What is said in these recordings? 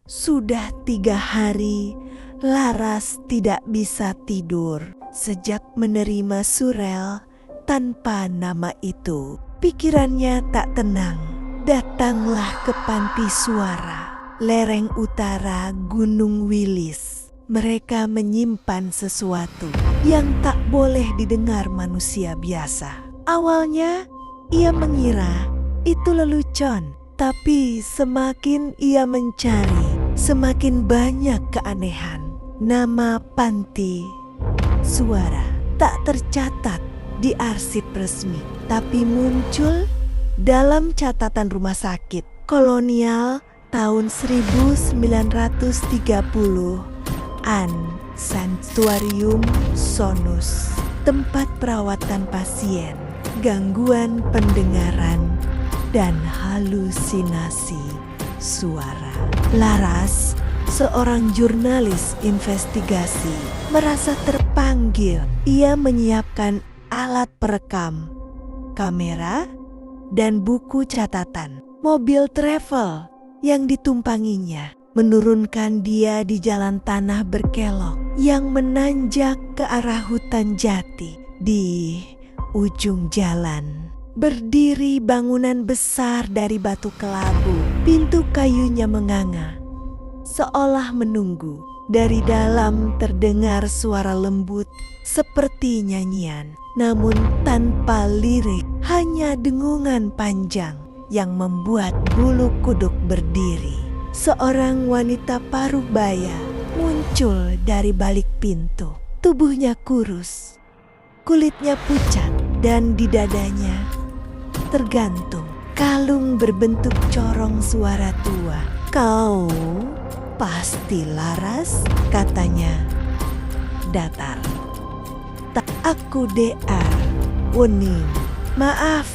Sudah 3 hari Laras tidak bisa tidur sejak menerima surel tanpa nama itu. Pikirannya tak tenang. Datanglah ke panti suara, lereng utara Gunung Wilis. Mereka menyimpan sesuatu yang tak boleh didengar manusia biasa. Awalnya ia mengira itu lelucon, tapi semakin ia mencari, semakin banyak keanehan. Nama panti suara tak tercatat di arsip resmi, tapi muncul dalam catatan rumah sakit kolonial tahun 1930 An Sanctuarium Sonus, tempat perawatan pasien gangguan pendengaran dan halusinasi suara. Laras, seorang jurnalis investigasi, merasa terpanggil. Ia menyiapkan alat perekam, kamera, dan buku catatan. Mobil travel yang ditumpanginya menurunkan dia di jalan tanah berkelok yang menanjak ke arah hutan jati. Di ujung jalan berdiri bangunan besar dari batu kelabu. Pintu kayunya menganga, seolah menunggu. Dari dalam terdengar suara lembut seperti nyanyian, namun tanpa lirik, hanya dengungan panjang yang membuat bulu kuduk berdiri. Seorang wanita paruh baya muncul dari balik pintu. Tubuhnya kurus, kulitnya pucat, dan di dadanya tergantung kalung berbentuk corong suara tua. "Kau pasti Laras," katanya datar. "Tak, aku DR Wening. Maaf,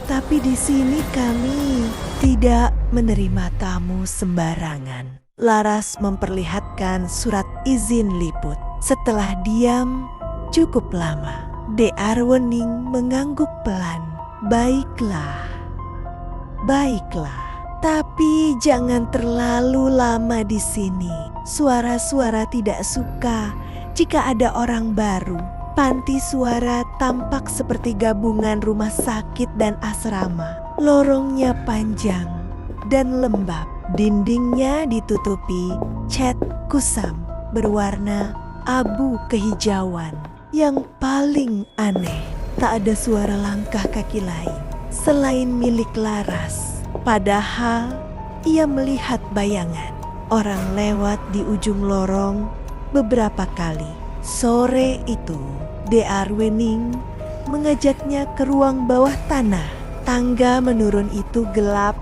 tapi di sini kami tidak menerima tamu sembarangan." Laras memperlihatkan surat izin liput. Setelah diam cukup lama, DR Wening mengangguk pelan. Baiklah, tapi jangan terlalu lama di sini. Suara-suara tidak suka jika ada orang baru." Panti suara tampak seperti gabungan rumah sakit dan asrama. Lorongnya panjang dan lembab. Dindingnya ditutupi cat kusam berwarna abu kehijauan. Yang paling aneh, tak ada suara langkah kaki lain selain milik Laras. Padahal ia melihat bayangan orang lewat di ujung lorong beberapa kali. Sore itu, DR Wening mengajaknya ke ruang bawah tanah. Tangga menurun itu gelap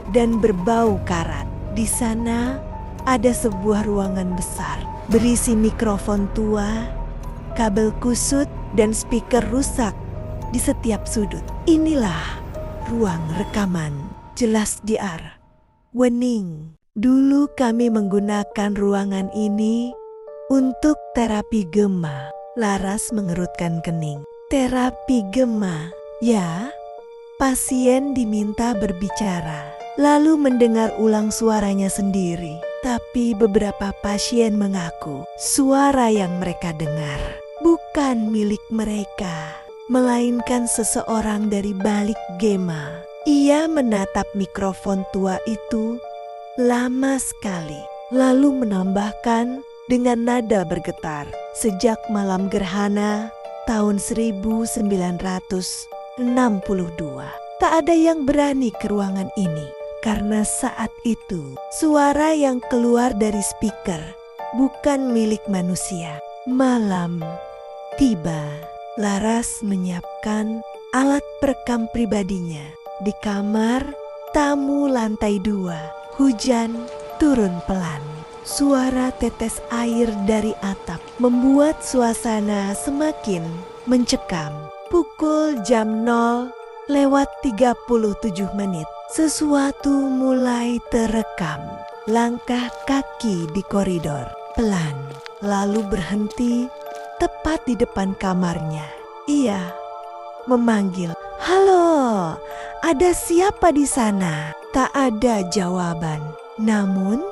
dan berbau karat. Di sana ada sebuah ruangan besar berisi mikrofon tua, kabel kusut, dan speaker rusak di setiap sudut. "Inilah ruang rekaman," jelas DR Wening. "Dulu kami menggunakan ruangan ini untuk terapi gema." Laras mengerutkan kening. "Terapi gema?" "Ya." Pasien diminta berbicara, lalu mendengar ulang suaranya sendiri. Tapi beberapa pasien mengaku suara yang mereka dengar bukan milik mereka, melainkan seseorang dari balik gema. Ia menatap mikrofon tua itu lama sekali, lalu menambahkan dengan nada bergetar, "Sejak malam gerhana tahun 1962, tak ada yang berani ke ruangan ini. Karena saat itu, suara yang keluar dari speaker bukan milik manusia." Malam tiba. Laras menyiapkan alat perekam pribadinya di kamar tamu lantai 2. Hujan turun pelan. Suara tetes air dari atap membuat suasana semakin mencekam. Pukul jam 0:37. Sesuatu mulai terekam. Langkah kaki di koridor pelan, lalu berhenti tepat di depan kamarnya. Ia memanggil, "Halo, ada siapa di sana?" Tak ada jawaban. Namun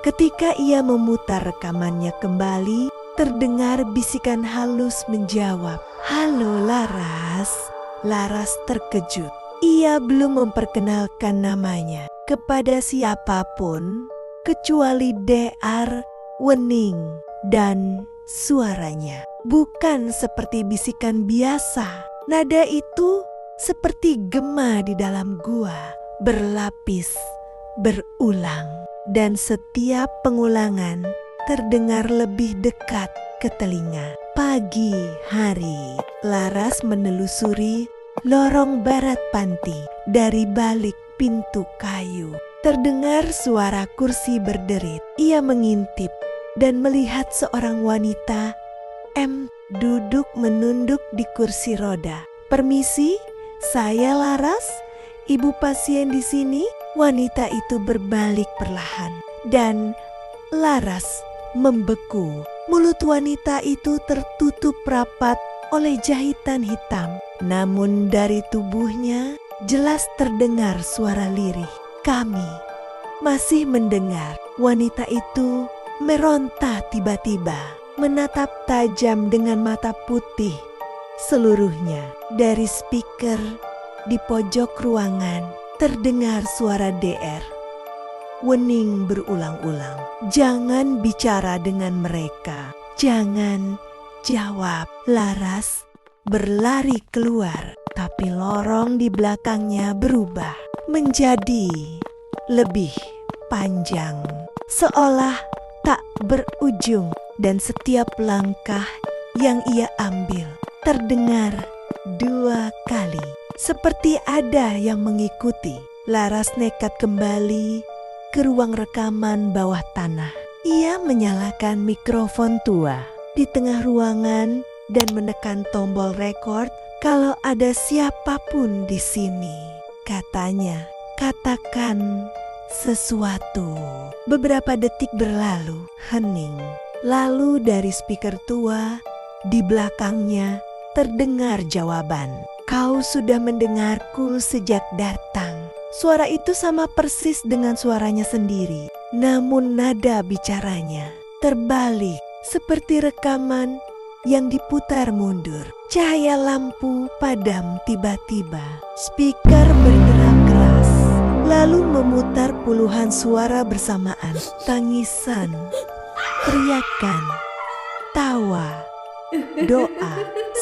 Ketika ia memutar rekamannya kembali, terdengar bisikan halus menjawab, "Halo Laras." Laras terkejut. Ia belum memperkenalkan namanya kepada siapapun kecuali DR Wening, dan suaranya bukan seperti bisikan biasa. Nada itu seperti gema di dalam gua, berlapis, berulang, dan setiap pengulangan terdengar lebih dekat ke telinga. Pagi hari, Laras menelusuri lorong barat panti. Dari balik pintu kayu terdengar suara kursi berderit. Ia mengintip dan melihat seorang wanita duduk menunduk di kursi roda. "Permisi, saya Laras, ibu pasien di sini." Wanita itu berbalik perlahan dan Laras membeku. Mulut wanita itu tertutup rapat oleh jahitan hitam. Namun dari tubuhnya jelas terdengar suara lirih. "Kami masih mendengar." Wanita itu meronta tiba-tiba, menatap tajam dengan mata putih seluruhnya. Dari speaker di pojok ruangan terdengar suara DR Wening berulang-ulang, "Jangan bicara dengan mereka, jangan jawab." Laras berlari keluar, tapi lorong di belakangnya berubah menjadi lebih panjang, seolah tak berujung, dan setiap langkah yang ia ambil terdengar 2 kali, seperti ada yang mengikuti. Laras nekat kembali ke ruang rekaman bawah tanah. Ia menyalakan mikrofon tua di tengah ruangan dan menekan tombol rekord. "Kalau ada siapapun di sini," katanya, "katakan sesuatu." Beberapa detik berlalu, hening. Lalu dari speaker tua di belakangnya terdengar jawaban, "Kau sudah mendengarku sejak datang." Suara itu sama persis dengan suaranya sendiri, namun nada bicaranya terbalik seperti rekaman yang diputar mundur. Cahaya lampu padam tiba-tiba. Speaker bergerak keras, lalu memutar puluhan suara bersamaan. Tangisan, teriakan, tawa, doa,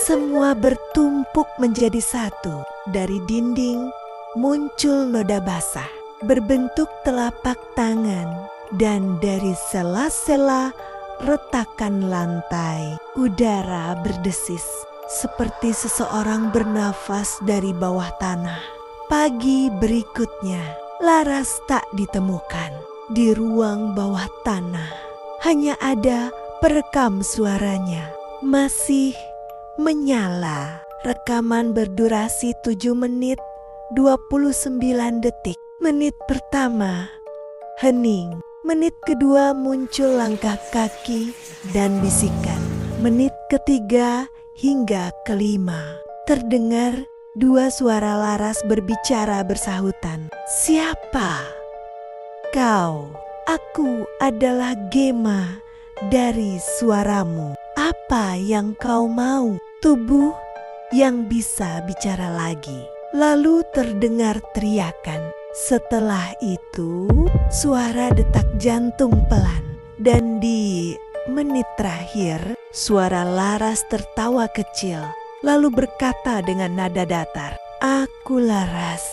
semua bertumpuk menjadi satu. Dari dinding muncul noda basah berbentuk telapak tangan, dan dari sela-sela retakan lantai udara berdesis seperti seseorang bernafas dari bawah tanah. Pagi berikutnya, Laras tak ditemukan di ruang bawah tanah. Hanya ada perekam suaranya masih menyala. Rekaman berdurasi 7 menit 29 detik. Menit pertama, hening. Menit kedua muncul langkah kaki dan bisikan. Menit ketiga hingga kelima, terdengar 2 suara Laras berbicara bersahutan. "Siapa kau?" "Aku adalah Gema dari suaramu. Apa yang kau mau?" Tubuh yang bisa bicara lagi. Lalu terdengar teriakan. Setelah itu, suara detak jantung pelan. Dan di menit terakhir, suara Laras tertawa kecil, lalu berkata dengan nada datar, "Aku Laras.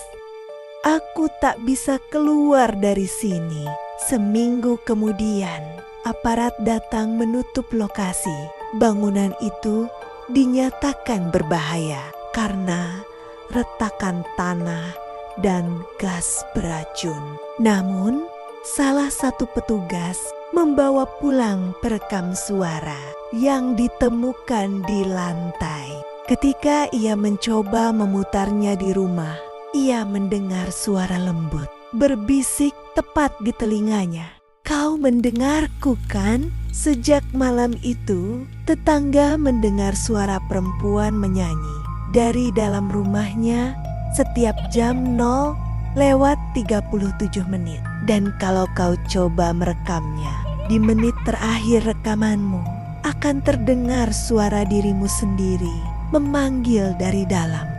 Aku tak bisa keluar dari sini." Seminggu kemudian, aparat datang menutup lokasi. Bangunan itu dinyatakan berbahaya karena retakan tanah dan gas beracun. Namun, salah satu petugas membawa pulang perekam suara yang ditemukan di lantai. Ketika ia mencoba memutarnya di rumah, ia mendengar suara lembut berbisik tepat di telinganya. "Kau mendengarku kan?" Sejak malam itu, tetangga mendengar suara perempuan menyanyi dari dalam rumahnya setiap jam 0 lewat 37 menit. Dan kalau kau coba merekamnya, di menit terakhir rekamanmu akan terdengar suara dirimu sendiri memanggil dari dalam.